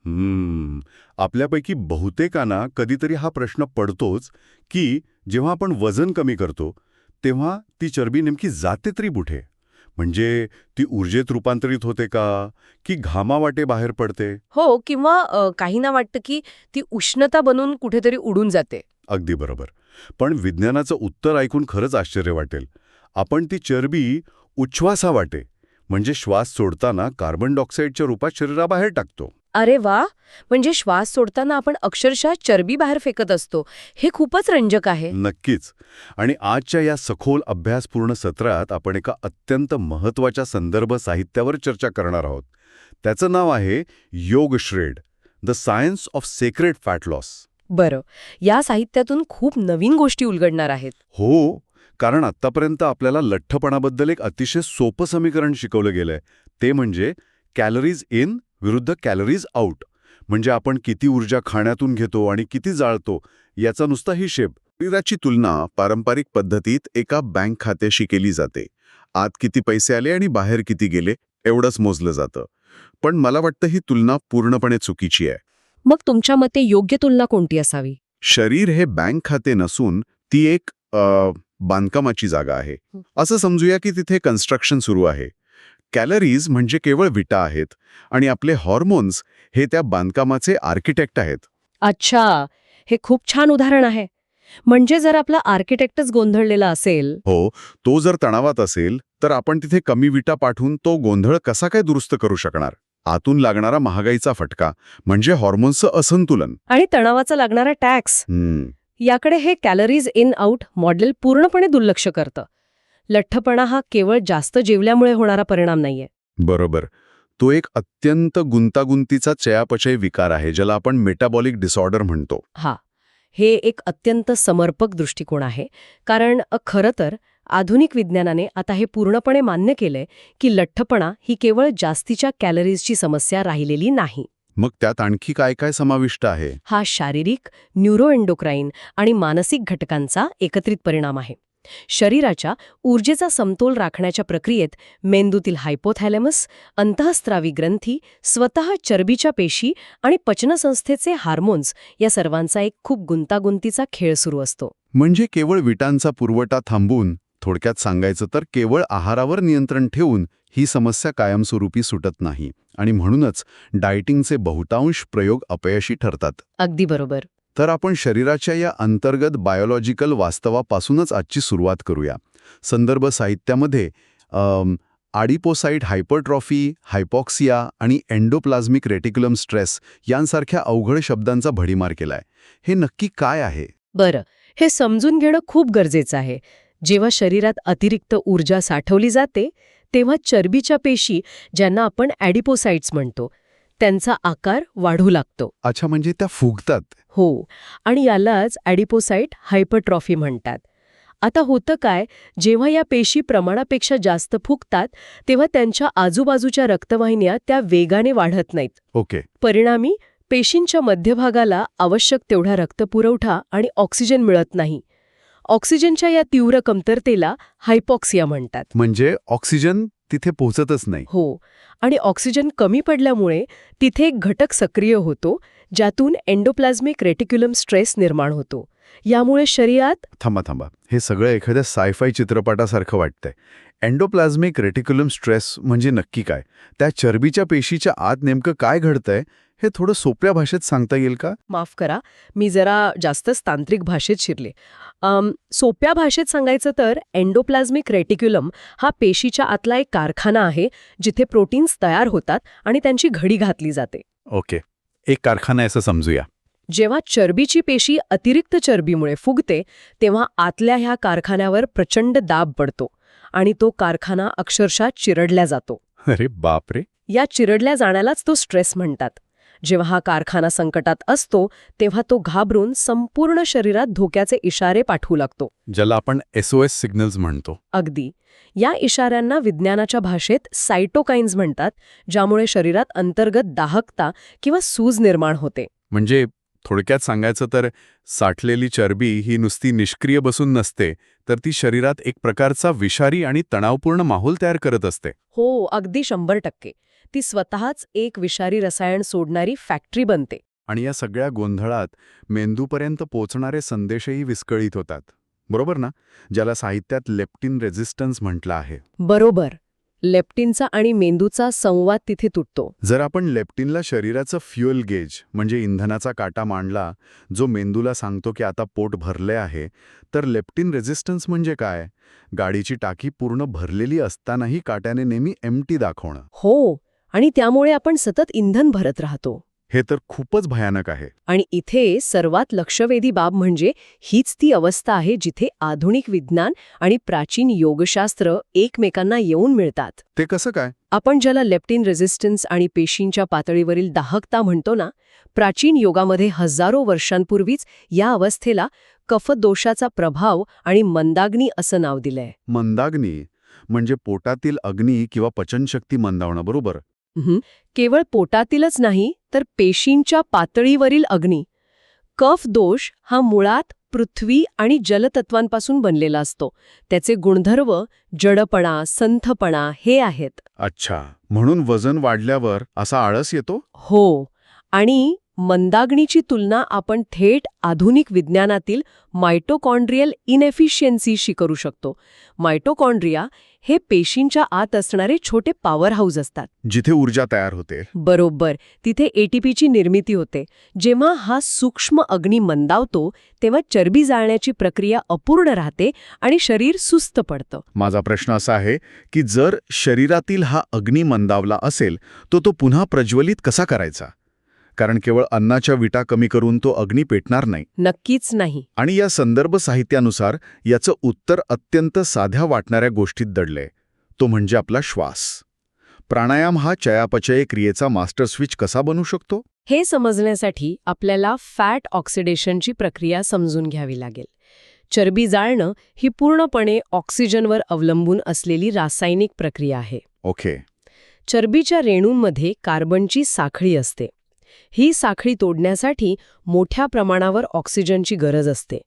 आपल्यापैकी बहुतेकांना कधीतरी हा प्रश्न पडतोच की जेव्हा आपण वजन कमी करतो तेव्हा ती चरबी नेमकी जाते तरी कुठे? म्हणजे ती ऊर्जेत रूपांतरित होते का की घामावाटे बाहेर पडते? हो, किंवा काहींना वाटतं की ती उष्णता बनून कुठेतरी उडून जाते. अगदी बरोबर. पण विज्ञानाचं उत्तर ऐकून खरंच आश्चर्य वाटेल. आपण ती चरबी उच्छ्वासावाटे म्हणजे श्वास सोडताना कार्बन डायऑक्साईडच्या रूपात शरीराबाहेर टाकतो. अरे वा, म्हणजे श्वास सोडताना आपण अक्षरशः चरबी बाहेर फेकत असतो. हे खूपच रंजक आहे. नक्कीच. आणि आजच्या या सखोल अभ्यासपूर्ण सत्रात आपण एका अत्यंत महत्त्वाच्या संदर्भ साहित्यावर चर्चा करणार आहोत. त्याचं नाव आहे Yog shred, the science of sacred fat loss. बरं, या साहित्यातून खूप नवीन गोष्टी उलगडणार आहेत. हो, कारण आत्तापर्यंत आपल्याला लठ्ठपणाबद्दल एक अतिशय सोपं समीकरण शिकवलं गेलंय. ते म्हणजे कॅलरीज इन विरुद्ध कॅलरीज आउट. म्हणजे आपण किती ऊर्जा खाण्यातून घेतो आणि किती जाळतो याचा नुसता हिशेब. शरीराची तुलना पारंपरिक पद्धतीत एका बँक खात्याशी केली जाते. आत किती पैसे आले आणि बाहेर किती गेले एवढंच मोजलं जातं. पण मला वाटतं ही तुलना पूर्णपणे चुकीची आहे. मग तुमच्या मते योग्य तुलना कोणती असावी? शरीर हे बँक खाते नसून ती एक बांधकामाची जागा आहे. असं समजूया की तिथे कन्स्ट्रक्शन सुरू आहे. कॅलरीज म्हणजे केवळ विटा आहेत आणि आपले हॉर्मोन्स हे त्या बांधकामाचे आर्किटेक्ट आहेत. अच्छा, हे खूप छान उदाहरण आहे. म्हणजे जर आपला आर्किटेक्टच गोंधळलेला असेल. हो, तो जर तणावात असेल तर आपण तिथे कमी विटा पाठवून तो गोंधळ कसा काय दुरुस्त करू शकणार? आतून लागणारा महागाईचा फटका म्हणजे हॉर्मोन्सचं असंतुलन आणि तणावाचा लागणारा टॅक्स, याकडे हे कॅलरीज इन आउट मॉडेल पूर्णपणे दुर्लक्ष करतं. लठ्ठपणा हा केवळ जास्त जेवल्यामुळे होणारा परिणाम नाहीये. बरोबर. तो एक अत्यंत गुंतागुंतीचा चयापचय विकार आहे ज्याला आपण मेटाबॉलिक डिसऑर्डर म्हणतो. हा, हे एक अत्यंत समर्पक दृष्टिकोन आहे. कारण खरं तर आधुनिक विज्ञानाने आता हे पूर्णपणे मान्य केलंय की लठ्ठपणा ही केवळ जास्तीच्या कॅलरीजची समस्या राहिलेली नाही. मग त्यात आणखी काय काय समाविष्ट आहे? हा शारीरिक, न्यूरोएंडोक्राईन आणि मानसिक घटकांचा एकत्रित परिणाम आहे. शरीराच्या ऊर्जेचा समतोल राखण्याच्या प्रक्रियेत मेंदूतील हायपोथॅलेमस, अंतःस्त्रावी ग्रंथी, स्वतः चरबीच्या पेशी आणि पचनसंस्थेचे हार्मोन्स या सर्वांचा एक खूप गुंतागुंतीचा खेळ सुरू असतो. म्हणजे केवळ विटांचा पुरवठा थांबून, थोडक्यात सांगायचं तर केवळ आहारावर नियंत्रण ठेवून ही समस्या कायमस्वरूपी सुटत नाही. आणि म्हणूनच डाएटिंगचे बहुतांश प्रयोग अपयशी ठरतात. अगदी बरोबर. तर आपण शरीराच्या या अंतर्गत बायोलॉजिकल वास्तवापासूनच आजची सुरुवात करूया. संदर्भ साहित्यामध्ये आडिपोसाइट हायपरट्रॉफी, हायपॉक्सिया आणि एंडोप्लाझ्मिक रेटिक्युलम स्ट्रेस यांसारख्या अवघड शब्दांचा भडीमार केलाय. हे नक्की काय आहे? बरं, हे समजून घेणं खूप गरजेचं आहे. जेव्हा शरीरात अतिरिक्त ऊर्जा साठवली जाते तेव्हा चरबीच्या पेशी, ज्यांना आपण ॲडिपोसाइट्स म्हणतो, त्यांचा आकार वाढू लागतो. अच्छा, म्हणजे त्या फुगतात. हो, आणि यालाच ॲडिपोसाइट हायपरट्रॉफी म्हणतात. आता होतं काय, जेव्हा या पेशी प्रमाणापेक्षा जास्त फुगतात तेव्हा त्यांच्या आजूबाजूच्या रक्तवाहिन्या त्या वेगाने वाढत नाहीत. ओके. परिणामी पेशींच्या मध्यभागाला आवश्यक तेवढा रक्तपुरवठा आणि ऑक्सिजन मिळत नाही. ऑक्सिजनच्या या तीव्र कमतरतेला हायपॉक्सिया म्हणतात. म्हणजे ऑक्सिजन तिथे पोहोचतच नाही. हो, आणि ऑक्सिजन कमी पडल्यामुळे तिथे एक घटक सक्रिय होतो ज्यातून एंडोप्लाझ्मिक रेटिक्युलम स्ट्रेस निर्माण होतो. यामुळे शरीरात थांबा, हे सगळं एखाद्या सायफाय चित्रपटासारखं वाटतंय. एंडोप्लाझ्मिक रेटिक्युलम स्ट्रेस म्हणजे नक्की काय? त्या चरबीच्या पेशीच्या आत नेमकं काय घडतंय हे थोडं सोप्या भाषेत सांगता येईल का? माफ करा, मी जरा जास्तच तांत्रिक भाषेत शिरले. सोप्या भाषेत सांगायचं तर एंडोप्लाझ्मिक रेटिक्युलम हा पेशीच्या आतला एक कारखाना आहे जिथे प्रोटीन्स तयार होतात आणि त्यांची घडी घातली जाते. ओके, एक कारखाना आहे असं समजूया. जेव्हा चरबीची पेशी अतिरिक्त चरबीमुळे फुगते तेव्हा आतल्या ह्या कारखान्यावर प्रचंड दाब पडतो आणि तो कारखाना अक्षरशः चिरडला जातो. अरे बापरे. या चिरडल्या जाण्यालाच तो स्ट्रेस म्हणतात. जेव्हा हा कारखाना संकटात असतो तेव्हा तो घाबरून संपूर्ण शरीरात धोक्याचे इशारे पाठवू लागतो, ज्याला आपण SOS सिग्नल्स म्हणतो. अगदी. या इशाऱ्यांना विज्ञानाच्या भाषेत सायटोकाइन्स म्हणतात, ज्यामुळे शरीरात अंतर्गत दाहकता किंवा सूज निर्माण होते. म्हणजे थोडक्यात सांगायचं तर साठलेली चरबी ही नुसती निष्क्रिय बसून नसते, तर ती शरीरात एक प्रकारचा विषारी आणि तणावपूर्ण माहोल तयार करत असते. हो, अगदी 100%. ती स्वतःच एक विषारी रसायन सोडणारी फॅक्टरी बनते. आणि या सगळ्या गोंधळात मेंदूपर्यंत पोचणारे संदेशही विस्कळीत होतात. बरोबर ना? ज्याला साहित्यात लेप्टिन रेझिस्टन्स म्हटलं आहे. बरोबर. लेप्टिनचा आणि मेंदूचा संवाद तिथे तुटतो. जर आपण लेप्टिनला शरीराचं फ्युएल गेज म्हणजे इंधनाचा काटा मांडला, जो मेंदूला सांगतो की आता पोट भरले आहे, तर लेप्टिन रेझिस्टन्स म्हणजे काय? गाडीची टाकी पूर्ण भरलेली असतानाही काट्याने नेहमी एम्प्टी दाखवणं. हो, आणि त्यामुळे आपण सतत इंधन भरत राहतो. हे तर खूपच भयानक आहे. आणि इथे सर्वात लक्षवेधी बाब म्हणजे हीच ती अवस्था आहे जिथे आधुनिक विज्ञान आणि प्राचीन योगशास्त्र एकमेकांना येऊन मिळतात. ते कसं काय? आपण ज्याला लेप्टिन रेझिस्टन्स आणि पेशींच्या पातळीवरील दाहकता म्हणतो ना, प्राचीन योगामध्ये हजारो वर्षांपूर्वीच या अवस्थेला कफदोषाचा प्रभाव आणि मंदाग्नी असं नाव दिलंय. मंदाग्नी म्हणजे पोटातील अग्नी किंवा पचनशक्ती मंदावणं, बरोबर? केवळ पोटातीलच नाही तर पेशींच्या पातळीवरील अग्नी. कफ दोष हा मुळात पृथ्वी आणि जलतत्वांपासून बनलेला असतो. त्याचे गुणधर्म जडपणा, संथपणा हे आहेत. अच्छा, म्हणून वजन वाढल्यावर असा आळस येतो? हो, आणि मंदाग्नीची तुलना आपण थेट आधुनिक विज्ञानातील मायटोकॉन्ड्रियल इनएफिशियन्सीशी करू शकतो. मायटोकॉन्ड्रिया हे पेशींच्या आत असणारे छोटे पॉवर हाऊस असतात. जिथे ऊर्जा तयार होते. बरोबर, तिथे एटीपीची निर्मिती होते. जेव्हा हा सूक्ष्म अग्नी मंदावतो तेव्हा चरबी जाळण्याची प्रक्रिया अपूर्ण राहते आणि शरीर सुस्त पडतं. माझा प्रश्न असा आहे की जर शरीरातील हा अग्नी मंदावला असेल तो पुन्हा प्रज्वलित कसा करायचा? कारण केवळ अन्नाच्या विटा कमी करून तो अग्नी पेटणार नाही. नक्कीच नाही. आणि या संदर्भ साहित्यानुसार याचं उत्तर अत्यंत साध्या वाटणाऱ्या गोष्टीत दडलंय. तो म्हणजे आपला श्वास. प्राणायाम हा चयापचय क्रियेचा मास्टर स्विच कसा बनू शकतो? हे समजण्यासाठी आपल्याला फॅट ऑक्सिडेशनची प्रक्रिया समजून घ्यावी लागेल. चरबी जाळणं ही पूर्णपणे ऑक्सिजनवर अवलंबून असलेली रासायनिक प्रक्रिया आहे. ओके. चरबीच्या रेणूंमध्ये कार्बनची साखळी असते. ही साखळी तोडण्यासाठी मोठ्या प्रमाणावर ऑक्सिजनची गरज असते.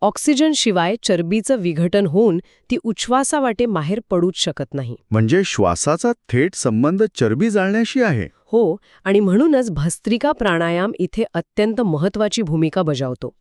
ऑक्सिजनशिवाय चरबीचं विघटन होऊन ती उच्छ्वासावाटे बाहेर पडूच शकत नाही. म्हणजे श्वासाचा थेट संबंध चरबी जाळण्याशी आहे. हो, आणि म्हणूनच भस्त्रिका प्राणायाम इथे अत्यंत महत्त्वाची भूमिका बजावतो.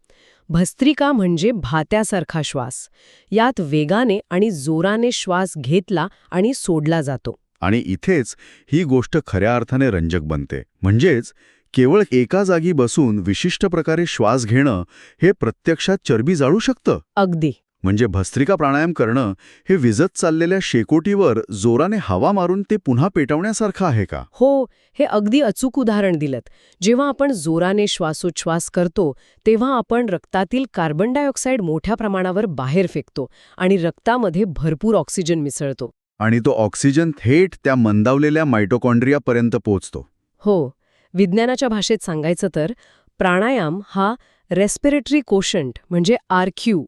भस्त्रिका म्हणजे भात्यासारखा श्वास. यात वेगाने आणि जोराने श्वास घेतला आणि सोडला जातो. आणि इथेच ही गोष्ट खऱ्या अर्थाने रंजक बनते. म्हणजेच केवळ एका जागी बसून विशिष्ट प्रकारे श्वास घेणं हे प्रत्यक्षात चरबी जाळू शकतं. अगदी. म्हणजे भस्त्रिका प्राणायाम करणं हे विझत चाललेल्या शेकोटीवर जोराने हवा मारून ते पुन्हा पेटवण्यासारखं आहे का? हो, हे अगदी अचूक उदाहरण दिलंत. जेव्हा आपण जोराने श्वासोच्छ्वास करतो तेव्हा आपण रक्तातील कार्बन डायऑक्साईड मोठ्या प्रमाणावर बाहेर फेकतो आणि रक्तामध्ये भरपूर ऑक्सिजन मिसळतो. आणि तो ऑक्सिजन थेट त्या मंदावलेल्या मायटोकॉन्ड्रियापर्यंत पोहोचतो. हो, विज्ञानाच्या भाषेत सांगायचं तर प्राणायाम हा रेस्पिरेटरी कोशंट म्हणजे RQ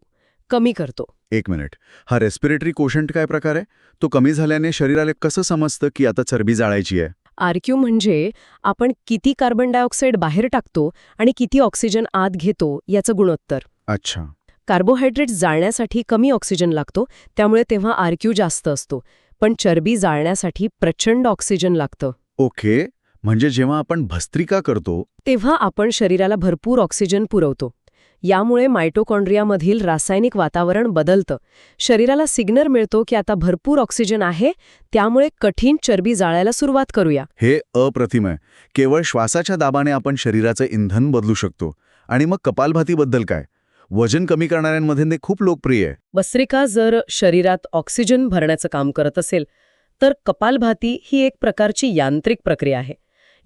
कमी करतो. एक मिनिट, हा रेस्पिरेटरी कोशंट काय प्रकार आहे? तो कमी झाल्याने शरीराला कसं समजतं की आता चरबी जाळायची आहे? RQ म्हणजे आपण किती कार्बन डायऑक्साईड बाहेर टाकतो आणि किती ऑक्सिजन आत घेतो याचं गुणोत्तर. अच्छा. कार्बोहायड्रेट्स जाळण्यासाठी कमी ऑक्सिजन लागतो, त्यामुळे तेव्हा RQ जास्त असतो. पण चरबी जाळण्यासाठी प्रचंड ऑक्सिजन लागतं. ओके, म्हणजे जेव्हा आपण भस्त्रिका करतो तेव्हा आपण शरीराला भरपूर ऑक्सिजन पुरवतो. यामुळे मायटोकॉन्ड्रियामधील रासायनिक वातावरण बदलतं. शरीराला सिग्नल मिळतो की आता भरपूर ऑक्सिजन आहे, त्यामुळे कठीण चरबी जाळायला सुरुवात करूया. हे अप्रतिम आहे. केवळ श्वासाच्या दाबाने आपण शरीराचं इंधन बदलू शकतो. आणि मग कपालभातीबद्दल काय? वजन कमी करणाऱ्यांमध्ये ते खूप लोकप्रिय आहे. भस्त्रिका जर शरीरात ऑक्सिजन भरण्याचं काम करत असेल तर कपालभाती ही एक प्रकारची यांत्रिक प्रक्रिया आहे.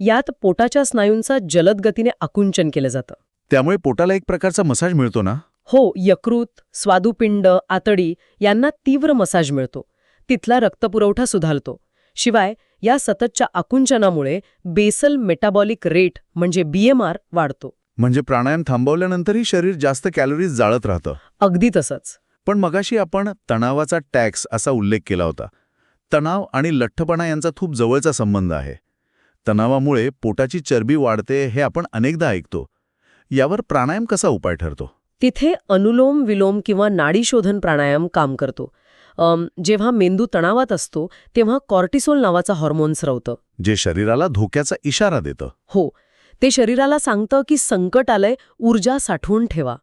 यात पोटाच्या स्नायूंचा जलद गतीने आकुंचन केलं जातं. त्यामुळे पोटाला एक प्रकारचा मसाज मिळतो ना? हो, यकृत, स्वादुपिंड, आतडी यांना तीव्र मसाज मिळतो. तिथला रक्तपुरवठा सुधारतो. शिवाय या सततच्या आकुंचनामुळे बेसल मेटाबॉलिक रेट म्हणजे BMR वाढतो. म्हणजे प्राणायाम थांबवल्यानंतरही शरीर जास्त कॅलरीज जाळत राहतं. अगदी तसंच. पण मगाशी आपण तणावाचा टॅक्स असा उल्लेख केला होता. तणाव आणि लठ्ठपणा यांचा खूप जवळचा संबंध आहे. तणावामुळे पोटाची चरबी वाढते हे आपण अनेकदा ऐकतो. यावर प्राणायाम कसा उपाय ठरतो? तिथे अनुलोम विलोम किंवा नाडीशोधन प्राणायाम काम करतो. जेव्हा मेंदू तणावात असतो तेव्हा कॉर्टिसोल नावाचं हॉर्मोन स्रवतं. जे शरीराला धोक्याचा इशारा देतं. हो, ते शरीराला सांगतं की संकट आलंय, ऊर्जा साठवून ठेवा.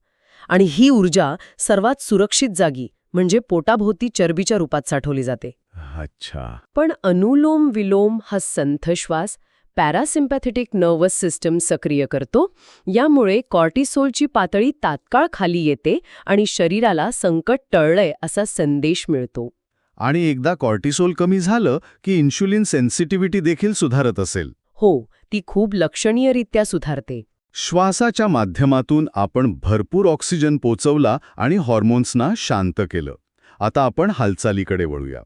आणि ही ऊर्जा सर्वात सुरक्षित जागी म्हणजे पोटाभोवती चरबीच्या रूपात साठवली जाते. अच्छा. पण अनुलोम विलोम हा संथ श्वास पॅरासिम्पॅथेटिक नर्वस सिस्टम सक्रिय करतो. यामुळे कॉर्टिसोलची पातळी तात्काळ खाली येते आणि शरीराला संकट टळलंय असा संदेश मिळतो. आणि एकदा कॉर्टिसोल कमी झालं की इन्शुलिन सेन्सिटिव्हिटी देखील सुधारत असेल. हो, ती खूप लक्षणीयरित्या सुधारते. श्वासाच्या माध्यमातून आपण भरपूर ऑक्सिजन पोचवला आणि हॉर्मोन्सना शांत केलं. आता आपण हालचालीकडे वळूया.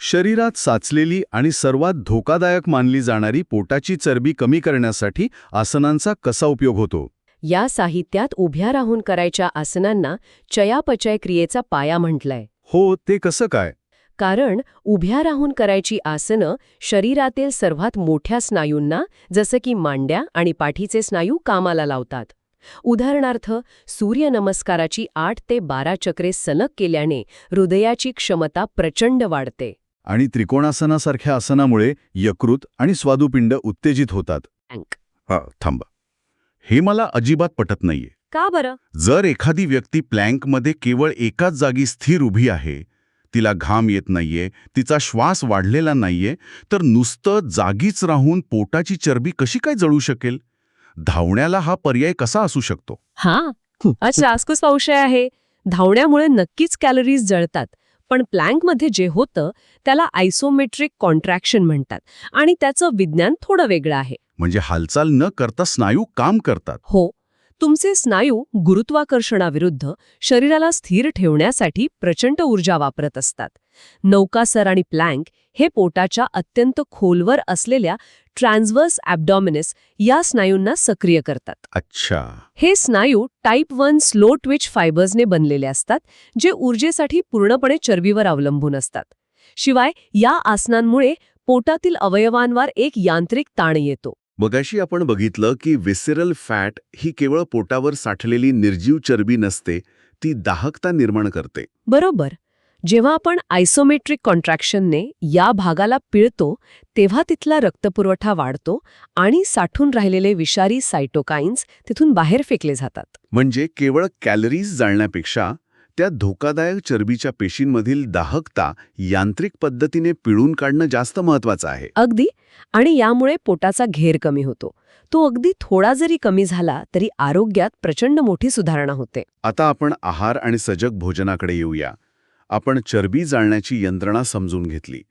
शरीरात साचलेली आणि सर्वात धोकादायक मानली जाणारी पोटाची चरबी कमी करण्यासाठी आसनांचा कसा उपयोग होतो? या साहित्यात उभ्या राहून करायच्या आसनांना चयापचय क्रियेचा पाया म्हटलंय. हो, ते कसं काय? कारण उभ्या राहून करायची आसनं शरीरातील सर्वात मोठ्या स्नायूंना जसं की मांड्या आणि पाठीचे स्नायू कामाला लावतात. उदाहरणार्थ सूर्यनमस्काराची 8 ते 12 चक्रे सलग केल्याने हृदयाची क्षमता प्रचंड वाढते. आणि त्रिकोणासनासारख्या आसनामुळे यकृत आणि स्वादुपिंड उत्तेजित होतात. थांबा. हे मला अजिबात पटत नाहीये. का बरं? जर एखादी व्यक्ती प्लँकमध्ये केवळ एकाच जागी स्थिर उभी आहे, तिला घाम येत नाहीये, तिचा श्वास वाढलेला नाहीये, तर नुसतं जागीच राहून पोटाची चरबी कशी काय जळू शकेल? धावण्याला हा पर्याय कसा असू शकतो? आज रासकुस संशय आहे. धावण्यामुळे नक्कीच कॅलरीज जळतात, पण प्लँकमध्ये जे होतं त्याला आयसोमेट्रिक कॉन्ट्रॅक्शन म्हणतात आणि त्याचं विज्ञान थोडं वेगळं आहे. म्हणजे हालचाल न करता स्नायू काम करतात. हो, तुमचे स्नायू गुरुत्वाकर्षणाविरुद्ध शरीराला स्थिर ठेवण्यासाठी प्रचंड ऊर्जा वापरत असतात. नौकासर आणि प्लँक हे पोटाच्या अत्यंत खोलवर असलेल्या ट्रान्सव्हर्स ॲब्डॉमिनस या स्नायूंना सक्रिय करतात. अच्छा. हे स्नायू टाईप 1 स्लो ट्विच फायबर्सने बनलेले असतात, जे ऊर्जेसाठी पूर्णपणे चरबीवर अवलंबून असतात. शिवाय या आसनांमुळे पोटातील अवयवांवर एक यांत्रिक ताण येतो. मगाशी आपण बघितलं की विसेरल फॅट ही केवळ पोटावर साठलेली निर्जीव चरबी नसते, ती दाहकता निर्माण करते. बरोबर. जेव्हा आपण आयसोमेट्रिक कॉन्ट्रॅक्शनने या भागाला पिळतो तेव्हा तिथला रक्तपुरवठा वाढतो आणि साठून राहिलेले विषारी सायटोकाइन्स तिथून बाहेर फेकले जातात. म्हणजे केवळ कॅलरीज जाळण्यापेक्षा त्या धोकादायक चरबीच्या पेशींमधील दाहकता यांत्रिक पद्धतीने पिळून काढणं जास्त महत्वाचं आहे. अगदी. आणि यामुळे पोटाचा घेर कमी होतो. तो अगदी थोडा जरी कमी झाला तरी आरोग्यात प्रचंड मोठी सुधारणा होते. आता आपण आहार आणि सजग भोजनाकडे येऊया. आपण चरबी जाळण्याची यंत्रणा समजून घेतली.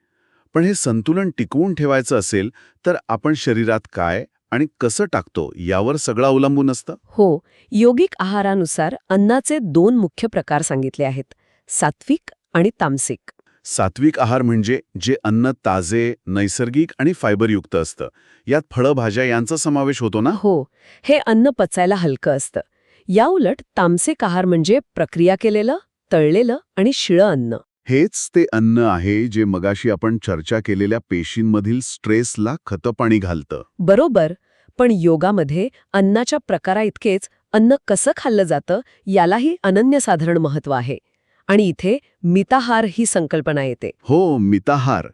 पण हे संतुलन टिकवून ठेवायचं असेल तर आपण शरीरात काय आणि कसं टाकतो यावर सगळं अवलंबून असतं. हो, योगिक आहारानुसार अन्नाचे 2 मुख्य प्रकार सांगितले आहेत, सात्विक आणि तामसिक. सात्विक आहार म्हणजे जे अन्न ताजे, नैसर्गिक आणि फायबरयुक्त असतं. यात फळं, भाज्या यांचा समावेश होतो ना? हो, हे अन्न पचायला हलकं असतं. याउलट तामसिक आहार म्हणजे प्रक्रिया केलेलं, तळलेलं आणि शिळं अन्न. हेच ते अन्न आहे जे मगाशी आपण चर्चा केलेल्या पेशींमधील स्ट्रेसला खतपाणी घालतं. बरोबर. पण योगामध्ये अन्नाच्या प्रकाराइतकेच अन्न कसं खाल्लं जातं यालाही अनन्यसाधारण महत्त्व आहे. आणि इथे मिताहार ही संकल्पना येते. हो, मिताहार.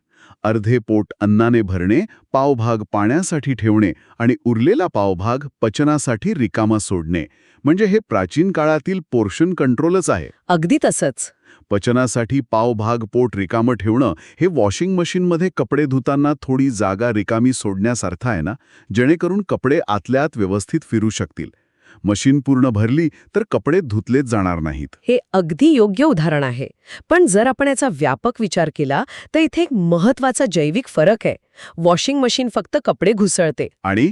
अर्धे पोट अन्नाने भरणे, पावभाग पाण्यासाठी ठेवणे आणि उरलेला पावभाग पचनासाठी रिकामा सोडणे. म्हणजे हे प्राचीन काळातील पोर्शन कंट्रोलच आहे. अगदी तसंच. पचनासाठी पावभाग पोट रिकामं ठेवणं हे वॉशिंग मशीनमध्ये कपडे धुताना थोडी जागा रिकामी सोडण्यासारखं आहे ना, जेणेकरून कपडे आतल्यात व्यवस्थित फिरू शकतील. मशीन पूर्ण भरली तर कपडे धुतलेच जाणार नाहीत. हे अगदी योग्य उदाहरण आहे. पण जर आपण याचा व्यापक विचार केला तर इथे एक महत्वाचा जैविक फरक आहे. वॉशिंग मशीन फक्त कपडे घुसळते आणि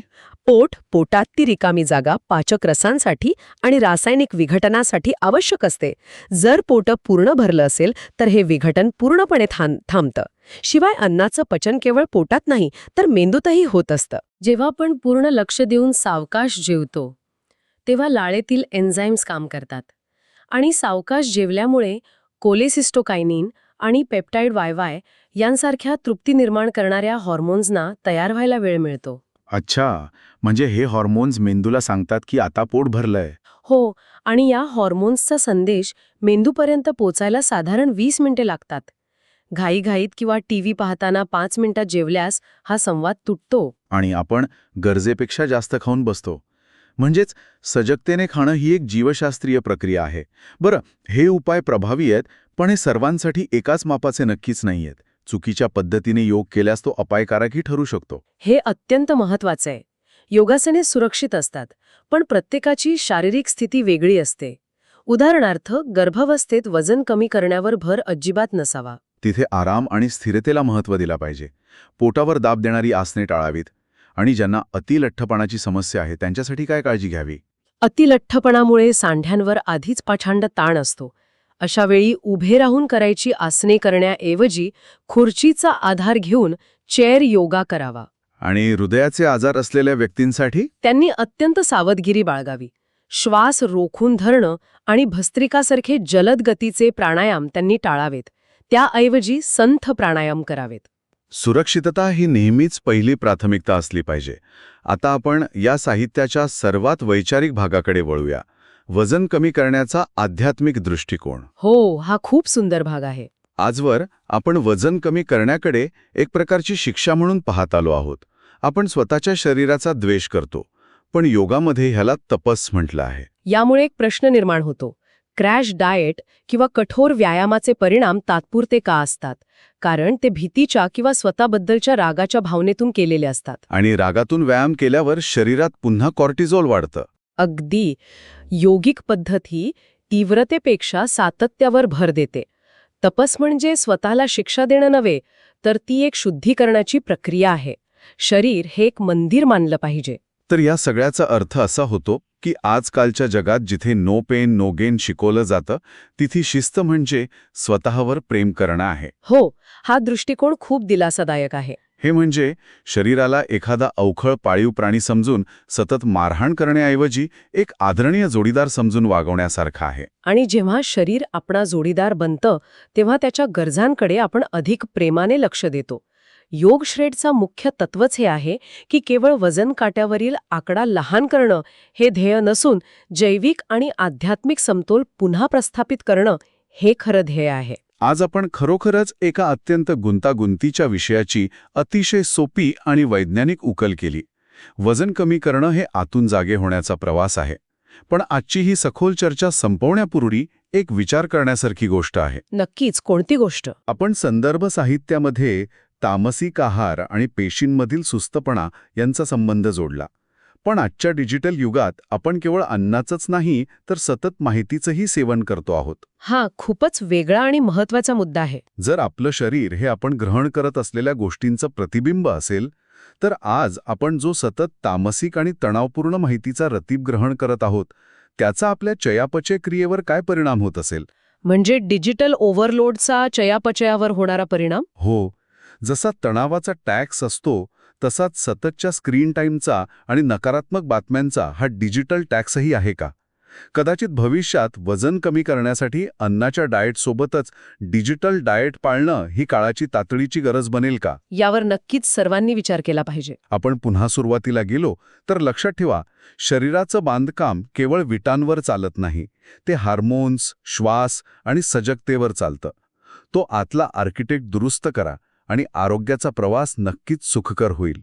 पोटात ती रिकामी जागा पाचक रसांसाठी आणि रासायनिक विघटनासाठी आवश्यक असते. जर पोट पूर्ण भरलं असेल तर हे विघटन पूर्णपणे थांबतं. शिवाय अन्नाचं पचन केवळ पोटात नाही तर मेंदूतही होत असतं. जेव्हा आपण पूर्ण लक्ष देऊन सावकाश जेवतो तेव्हा लाळेतील एन्झाईम्स काम करतात आणि सावकाश जेवल्यामुळे कोलेसिस्टोकायनिन आणि पेप्टाइड वाय यांसारख्या तृप्ती निर्माण करणाऱ्या हॉर्मोन्सना तयार व्हायला वेळ मिळतो. अच्छा, म्हणजे हे हॉर्मोन्स मेंदूला सांगतात की आता पोट भरलंय. हो, आणि या हॉर्मोन्सचा संदेश मेंदूपर्यंत पोचायला साधारण 20 मिनिटे लागतात. घाईघाईत किंवा टीव्ही पाहताना 5 मिनिटात जेवल्यास हा संवाद तुटतो. आणि आपण गरजेपेक्षा जास्त खाऊन बसतो. म्हणजेच सजगतेने खाणं ही एक जीवशास्त्रीय प्रक्रिया आहे. बरं, हे उपाय प्रभावी आहेत, पण हे सर्वांसाठी एकाच मापाचे नक्कीच नाहीयेत. चुकीच्या पद्धतीने योग केल्यास तो अपायकारकही ठरू शकतो. हे अत्यंत महत्वाचं आहे. योगासने सुरक्षित असतात, पण प्रत्येकाची शारीरिक स्थिती वेगळी असते. उदाहरणार्थ, गर्भावस्थेत वजन कमी करण्यावर भर अजिबात नसावा. तिथे आराम आणि स्थिरतेला महत्त्व दिला पाहिजे. पोटावर दाब देणारी आसने टाळावीत. आणि ज्यांना अतिलठ्ठपणाची समस्या आहे त्यांच्यासाठी काय काळजी घ्यावी? अतिलठ्ठपणामुळे सांध्यांवर आधीच प्रचंड ताण असतो. अशा वेळी उभे राहून करायची आसने करण्याऐवजी खुर्चीचा आधार घेऊन चेअर योगा करावा. आणि हृदयाचे आजार असलेल्या व्यक्तींसाठी त्यांनी अत्यंत सावधगिरी बाळगावी. श्वास रोखून धरणं आणि भस्त्रिकासारखे जलद गतीचे प्राणायाम त्यांनी टाळावेत. त्याऐवजी संथ प्राणायाम करावेत. सुरक्षितता ही नेहमीच पहिली प्राथमिकता असली पाहिजे. आता आपण या साहित्याच्या सर्वात वैचारिक भागाकडे वळूया. वजन कमी करण्याचा आध्यात्मिक दृष्टिकोन. हो, हा खूप सुंदर भाग आहे. आजवर आपण वजन कमी करण्याकडे एक प्रकारची शिक्षा म्हणून पाहत आलो आहोत. आपण स्वतःच्या शरीराचा द्वेष करतो, पण योगामध्ये ह्याला तपस म्हटलं आहे. यामुळे एक प्रश्न निर्माण होतो. क्रॅश डाएट किंवा कठोर व्यायामाचे परिणाम तात्पुरते का असतात? कारण ते भीतीच्या किंवा स्वतःबद्दलच्या रागाच्या भावनेतून केलेले असतात. आणि रागातून व्यायाम केल्यावर शरीरात पुन्हा कॉर्टिझोल वाढतं. अगदी. योगिक पद्धत ही तीव्रतेपेक्षा सातत्यावर भर देते. तपस म्हणजे स्वतःला शिक्षा देणं नव्हे, तर ती एक शुद्धीकरणाची प्रक्रिया आहे. शरीर हे एक मंदिर मानलं पाहिजे. तर या सगळ्याचा अर्थ असा होतो की आजकालच्या जगात जिथे नो पेन नो गेन शिकवलं जातं, तिथे शिस्त म्हणजे स्वतःवर प्रेम करणं आहे. हो, हा दृष्टिकोन खूप दिलासादायक आहे. हे म्हणजे शरीराला एखादा अवखळ पाळीव प्राणी समजून सतत मारहाण करण्याऐवजी एक आदरणीय जोडीदार समजून वागवण्यासारखं आहे. आणि जेव्हा शरीर आपणा जोडीदार बनतं, तेव्हा त्याच्या गरजांकडे आपण अधिक प्रेमाने लक्ष देतो. योग श्रेडचा मुख्य तत्वच हे आहे की केवळ वजन काट्यावरील आकडा लहान करणं हे ध्येय नसून जैविक आणि आध्यात्मिक समतोल पुन्हा प्रस्थापित करणं हे खरं ध्येय आहे. आज आपण खरोखरच एका अत्यंत गुंतागुंतीच्या विषयाची अतिशय सोपी आणि वैज्ञानिक उकल केली. वजन कमी करणं हे आतून जागे होण्याचा प्रवास आहे. पण आजची ही सखोल चर्चा संपवण्यापूर्वी एक विचार करण्यासारखी गोष्ट आहे. नक्कीच. कोणती गोष्ट? आपण संदर्भ साहित्यामध्ये तामसिक आहार आणि पेशींमधील सुस्तपणा यांचा संबंध जोडला. पण आजच्या डिजिटल युगात आपण केवळ अन्नाचंच नाही तर सतत माहितीचंही सेवन करतो आहोत. हा खूपच वेगळा आणि महत्वाचा मुद्दा आहे. जर आपलं शरीर हे आपण ग्रहण करत असलेल्या गोष्टींचं प्रतिबिंब असेल, तर आज आपण जो सतत तामसिक आणि तणावपूर्ण माहितीचा रतीब ग्रहण करत आहोत, त्याचा आपल्या चयापचय क्रियेवर काय परिणाम होत असेल? म्हणजे डिजिटल ओव्हरलोडचा चयापचयावर होणारा परिणाम? हो, जसा तणावाचा टॅक्स असतो तसाच सततच्या स्क्रीन टाईमचा आणि नकारात्मक बातम्यांचा हा डिजिटल टॅक्सही आहे का? कदाचित भविष्यात वजन कमी करण्यासाठी अन्नाच्या डाएटसोबतच डिजिटल डाएट पाळणं ही काळाची तातडीची गरज बनेल का? यावर नक्कीच सर्वांनी विचार केला पाहिजे. आपण पुन्हा सुरुवातीला गेलो तर लक्षात ठेवा, शरीराचं बांधकाम केवळ विटांवर चालत नाही. ते हार्मोन्स, श्वास आणि सजगतेवर चालतं. तो आतला आर्किटेक्ट दुरुस्त करा आणि आरोग्याचा प्रवास नक्कीच सुखकर होईल.